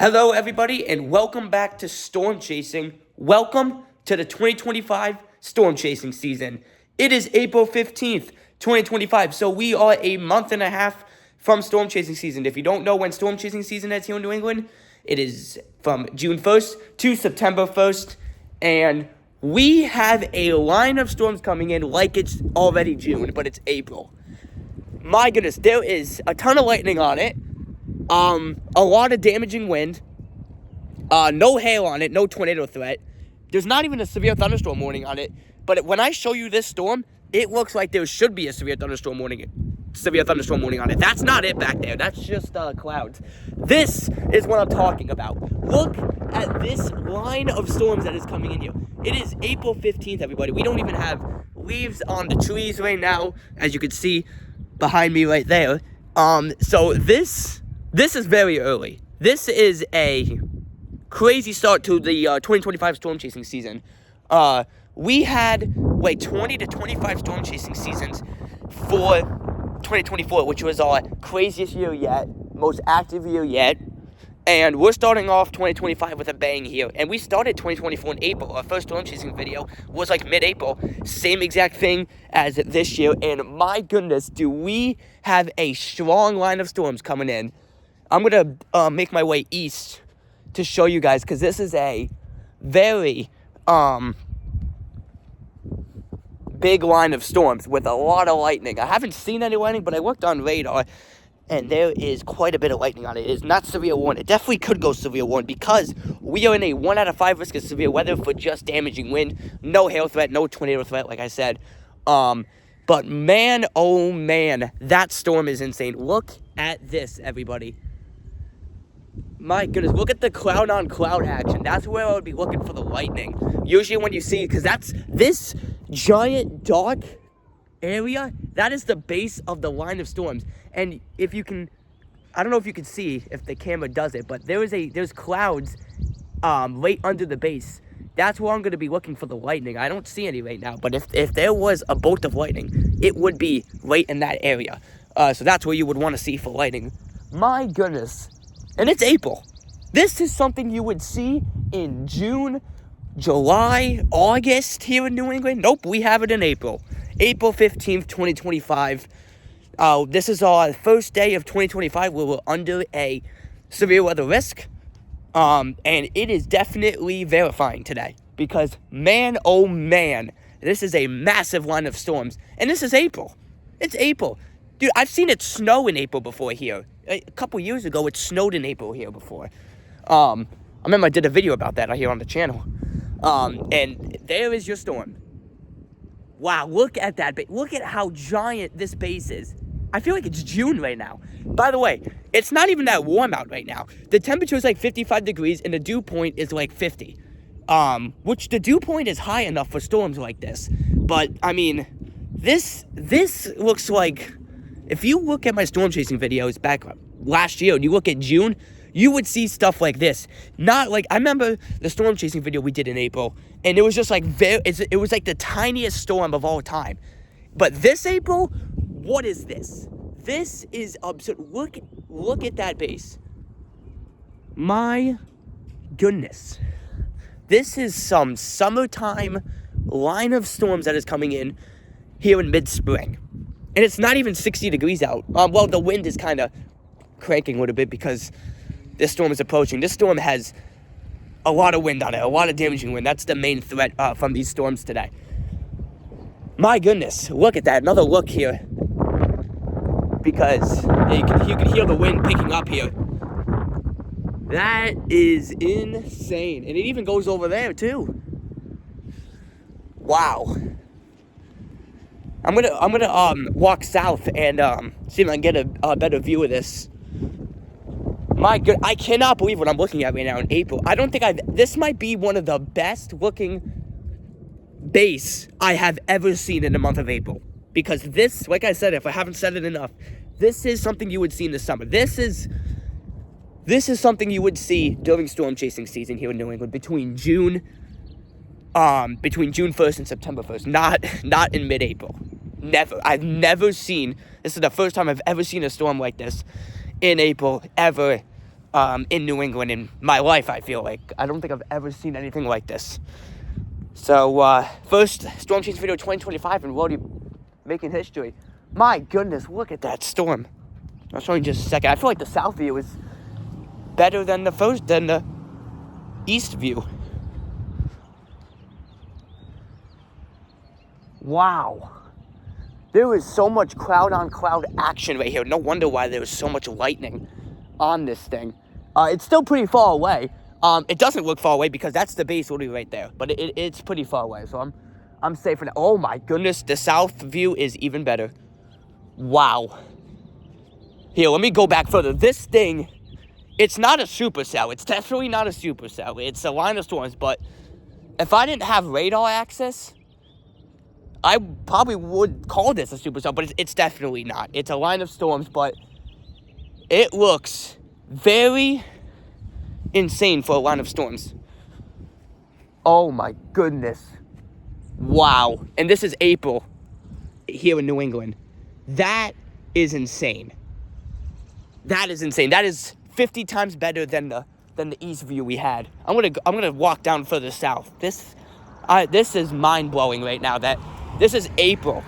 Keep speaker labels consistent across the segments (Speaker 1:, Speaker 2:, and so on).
Speaker 1: Hello, everybody, and welcome back to Storm Chasing. Welcome to the 2025 Storm Chasing season. It is April 15th, 2025, so we are a month and a half from Storm Chasing season. If you don't know when Storm Chasing season is here in New England, it is from June 1st to September 1st, and we have a line of storms coming in like it's already June, but it's April. My goodness, there is a ton of lightning on it. A lot of damaging wind, no hail on it, no tornado threat. There's not even a severe thunderstorm warning on it, but when I show you this storm, it looks like there should be a severe thunderstorm warning on it. That's not it back there. That's just clouds. This is what I'm talking about. Look at this line of storms that is coming in here. It is April 15th, everybody. We don't even have leaves on the trees right now, as you can see behind me right there. So this is very early. This is a crazy start to the 2025 storm chasing season. We had like 20 to 25 storm chasing seasons for 2024, which was our craziest year yet, most active year yet. And we're starting off 2025 with a bang here. And we started 2024 in April. Our first storm chasing video was like mid-April. Same exact thing as this year. And my goodness, do we have a strong line of storms coming in. I'm going to make my way east to show you guys, because this is a very big line of storms with a lot of lightning. I haven't seen any lightning, but I looked on radar, and there is quite a bit of lightning on it. It is not severe warning. It definitely could go severe warning because we are in a 1 out of 5 risk of severe weather for just damaging wind. No hail threat, no tornado threat, like I said. But man, oh man, that storm is insane. Look at this, everybody. My goodness, look at the cloud on cloud action. That's where I would be looking for the lightning. Usually when you see, because that's this giant dark area, that is the base of the line of storms. And if you can, I don't know if you can see if the camera does it, but there's clouds right under the base. That's where I'm going to be looking for the lightning. I don't see any right now, but if there was a bolt of lightning, it would be right in that area. So that's where you would want to see for lightning. My goodness. And it's April. This is something you would see in June, July, August here in New England. Nope, we have it in April. April 15th, 2025. This is our first day of 2025 where we're under a severe weather risk. And it is definitely verifying today. Because, man, oh man, this is a massive line of storms. And this is April. It's April. Dude, I've seen it snow in April before here. A couple years ago, it snowed in April here before. I remember I did a video about that here on the channel. And there is your storm. Wow, look at that. Look at how giant this base is. I feel like it's June right now. By the way, it's not even that warm out right now. The temperature is like 55 degrees and the dew point is like 50. Which the dew point is high enough for storms like this. But, I mean, this looks like... If you look at my storm chasing videos back last year and you look at June, you would see stuff like this. Not like, I remember the storm chasing video we did in April, and it was just like, it was like the tiniest storm of all time. But this April, what is this? This is absurd. Look at that base. My goodness. This is some summertime line of storms that is coming in here in mid-spring. And it's not even 60 degrees out. Well, the wind is kind of cranking a little bit because this storm is approaching. This storm has a lot of wind on it, a lot of damaging wind. That's the main threat from these storms today. My goodness, look at that. Another look here. Because you can hear the wind picking up here. That is insane. And it even goes over there, too. Wow. I'm gonna walk south and see if I can get a better view of this. My good, I cannot believe what I'm looking at right now in April. I don't think this might be one of the best looking base I have ever seen in the month of April. Because this, like I said, if I haven't said it enough, this is something you would see in the summer. This is something you would see during storm chasing season here in New England between June 1st and September 1st, not in mid-April. Never. I've never seen, this is the first time I've ever seen a storm like this in April, ever. in New England in my life, I feel like. I don't think I've ever seen anything like this. So, first storm chasing video 2025, and we're already making history. My goodness, look at that storm. I'll show you in just a second. I feel like the south view is better than the east view. Wow. There is so much cloud on cloud action right here. No wonder why there is so much lightning on this thing. It's still pretty far away. It doesn't look far away because that's the base literally right there. But it's pretty far away, so I'm safe for now. Oh my goodness, the south view is even better. Wow. Here, let me go back further. This thing, it's not a supercell. It's definitely not a supercell. It's a line of storms, but if I didn't have radar access, I probably would call this a supercell, but it's definitely not. It's a line of storms, but it looks very insane for a line of storms. Oh my goodness. Wow. And this is April here in New England. That is insane. That is insane. That is 50 times better than the east view we had. I'm gonna walk down further south. This is mind-blowing right now that this is April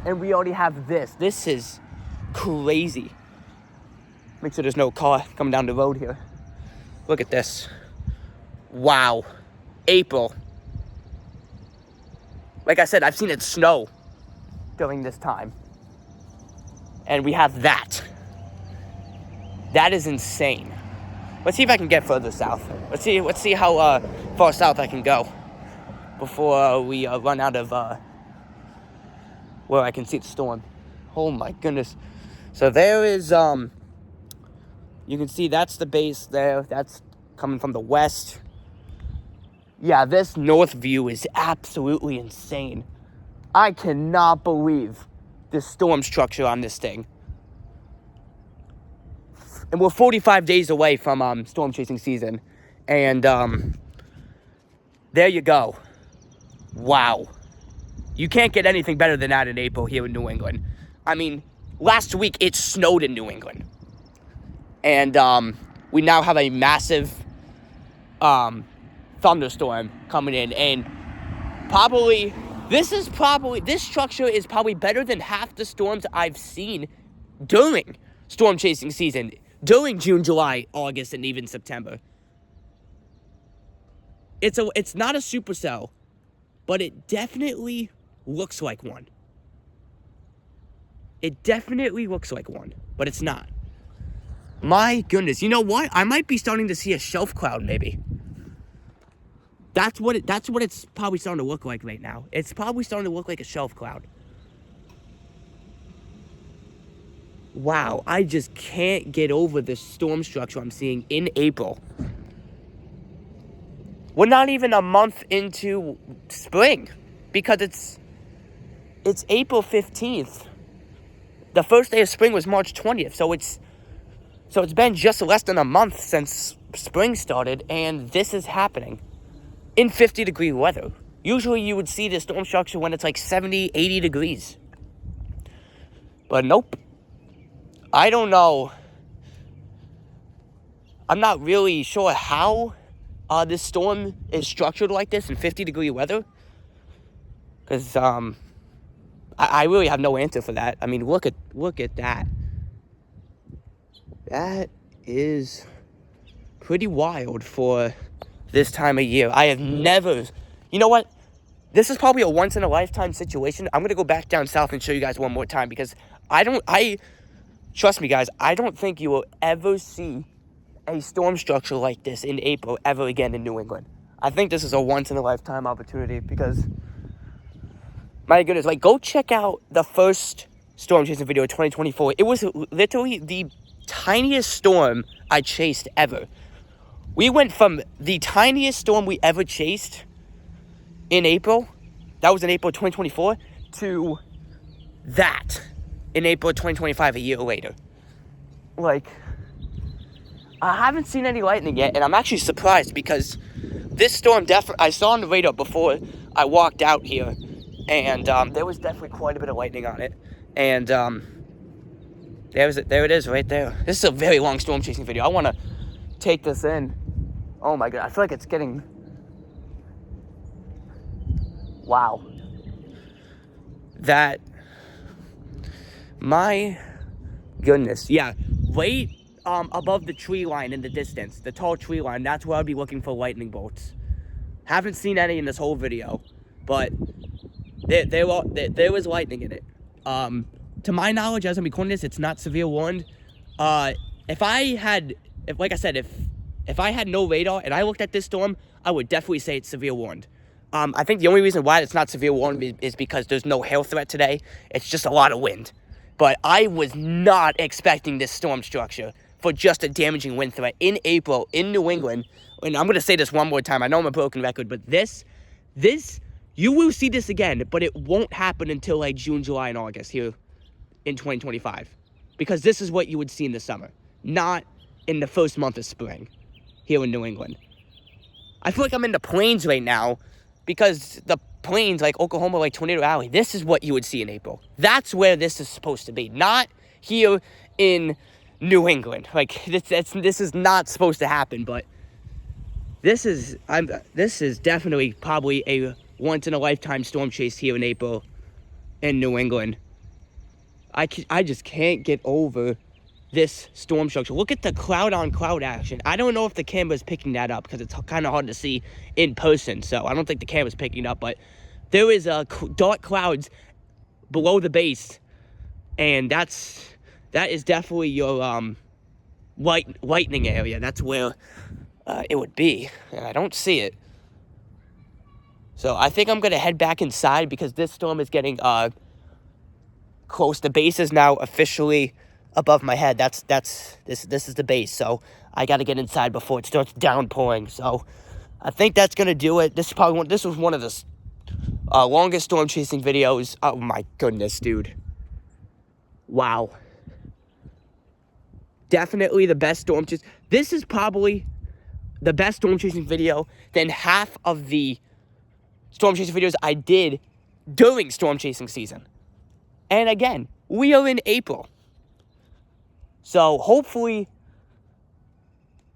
Speaker 1: and we already have this. This is crazy. Make sure there's no car coming down the road here. Look at this. Wow. April. Like I said, I've seen it snow during this time. And we have that. That is insane. Let's see if I can get further south. Let's see how far south I can go before we run out of where I can see the storm. Oh my goodness. So there is, you can see that's the base there. That's coming from the west. Yeah, this north view is absolutely insane. I cannot believe the storm structure on this thing. And we're 45 days away from storm chasing season. And there you go. Wow. You can't get anything better than that in April here in New England. I mean, last week it snowed in New England. And we now have a massive thunderstorm coming in. And this structure is probably better than half the storms I've seen during storm chasing season. During June, July, August, and even September. It's not a supercell, but it definitely looks like one. It definitely looks like one, but it's not. My goodness, you know what? I might be starting to see a shelf cloud, maybe. That's what it's probably starting to look like right now. It's probably starting to look like a shelf cloud. Wow, I just can't get over the storm structure I'm seeing in April. We're not even a month into spring because it's April 15th. The first day of spring was March 20th, so it's been just less than a month since spring started, and this is happening in 50-degree weather. Usually you would see the storm structure when it's like 70, 80 degrees. But nope. I don't know. I'm not really sure how this storm is structured like this in 50-degree weather. Because I really have no answer for that. I mean, look at that. That is pretty wild for this time of year. I have never... You know what? This is probably a once-in-a-lifetime situation. I'm going to go back down south and show you guys one more time because trust me, guys, I don't think you will ever see a storm structure like this in April ever again in New England. I think this is a once-in-a-lifetime opportunity because, my goodness, like, go check out the first storm chasing video of 2024. It was literally the tiniest storm I chased ever. We went from the tiniest storm we ever chased in April, that was in April 2024, to that in April 2025, a year later. Like, I haven't seen any lightning yet, and I'm actually surprised because this storm I saw on the radar before I walked out here, and there was definitely quite a bit of lightning on it. And there it is right there. This is a very long storm chasing video. I want to take this in. Oh my God, I feel like it's getting... Wow. That... My goodness. Yeah, right above the tree line in the distance, the tall tree line, that's where I'd be looking for lightning bolts. Haven't seen any in this whole video, but there was lightning in it. To my knowledge, as I'm recording this, it's not severe warned. If I had no radar and I looked at this storm, I would definitely say it's severe warned. I think the only reason why it's not severe warned is because there's no hail threat today. It's just a lot of wind. But I was not expecting this storm structure for just a damaging wind threat in April in New England. And I'm going to say this one more time. I know I'm a broken record, but this, you will see this again, but it won't happen until like June, July, and August here in 2025. Because this is what you would see in the summer, not in the first month of spring here in New England. I feel like I'm in the plains right now because the plains, like Oklahoma, like Tornado Alley, this is what you would see in April. That's where this is supposed to be, not here in New England. Like, this is not supposed to happen, but this is definitely probably a once-in-a-lifetime storm chase here in April in New England. I just can't get over this storm structure. Look at the cloud-on-cloud action. I don't know if the camera's picking that up because it's kind of hard to see in person, so I don't think the camera's picking it up, but there is dark clouds below the base, and that is definitely your lightning area. That's where it would be, and I don't see it. So I think I'm going to head back inside because this storm is getting close. The base is now officially above my head. This is the base, so I got to get inside before it starts downpouring. So I think that's going to do it. This was one of the longest storm chasing videos. Oh my goodness, dude. Wow. Definitely the best storm chase. This is probably the best storm chasing video than half of the storm chasing videos I did during storm chasing season. And again, we are in April. So hopefully,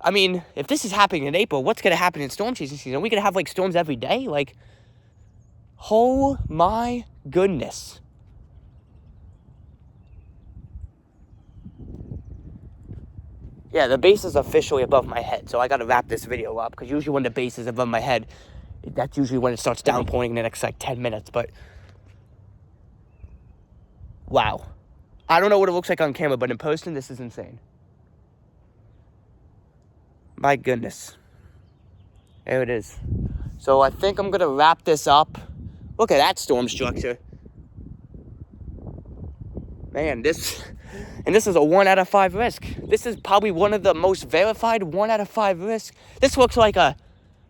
Speaker 1: I mean, if this is happening in April, what's going to happen in storm chasing season? Are we going to have like storms every day? Like, oh my goodness. Yeah, the base is officially above my head, so I got to wrap this video up, because usually when the base is above my head, that's usually when it starts downpouring in the next, like, 10 minutes, but wow. I don't know what it looks like on camera, but in person, this is insane. My goodness. There it is. So I think I'm going to wrap this up. Look at that storm structure. Man, this is a 1 out of 5 risk. This is probably one of the most verified 1 out of 5 risks. This looks like a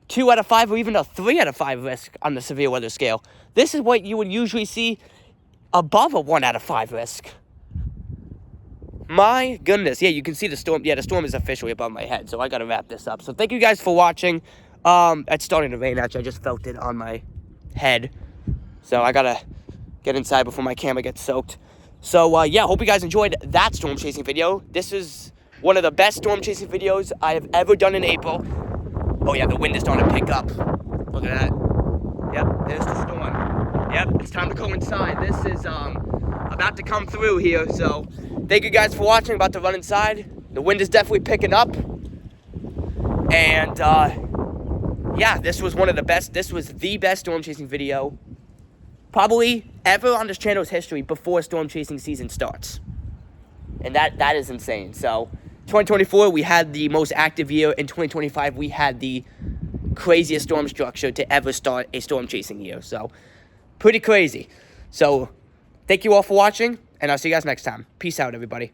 Speaker 1: 2 out of 5 or even a 3 out of 5 risk on the severe weather scale. This is what you would usually see above a 1 out of 5 risk. My goodness. Yeah, you can see the storm. Yeah, the storm is officially above my head, so I got to wrap this up. So thank you guys for watching. It's starting to rain, actually. I just felt it on my head. So I got to get inside before my camera gets soaked. So, yeah, hope you guys enjoyed that storm chasing video. This is one of the best storm chasing videos I have ever done in April. Oh, yeah, the wind is starting to pick up. Look at that. Yep, there's the storm. Yep, it's time to go inside. This is about to come through here. So, thank you guys for watching. About to run inside. The wind is definitely picking up. And, yeah, this was one of the best. This was the best storm chasing video probably ever on this channel's history before storm chasing season starts. And that is insane. So 2024, we had the most active year. In 2025, we had the craziest storm structure to ever start a storm chasing year. So pretty crazy. So thank you all for watching, and I'll see you guys next time. Peace out, everybody.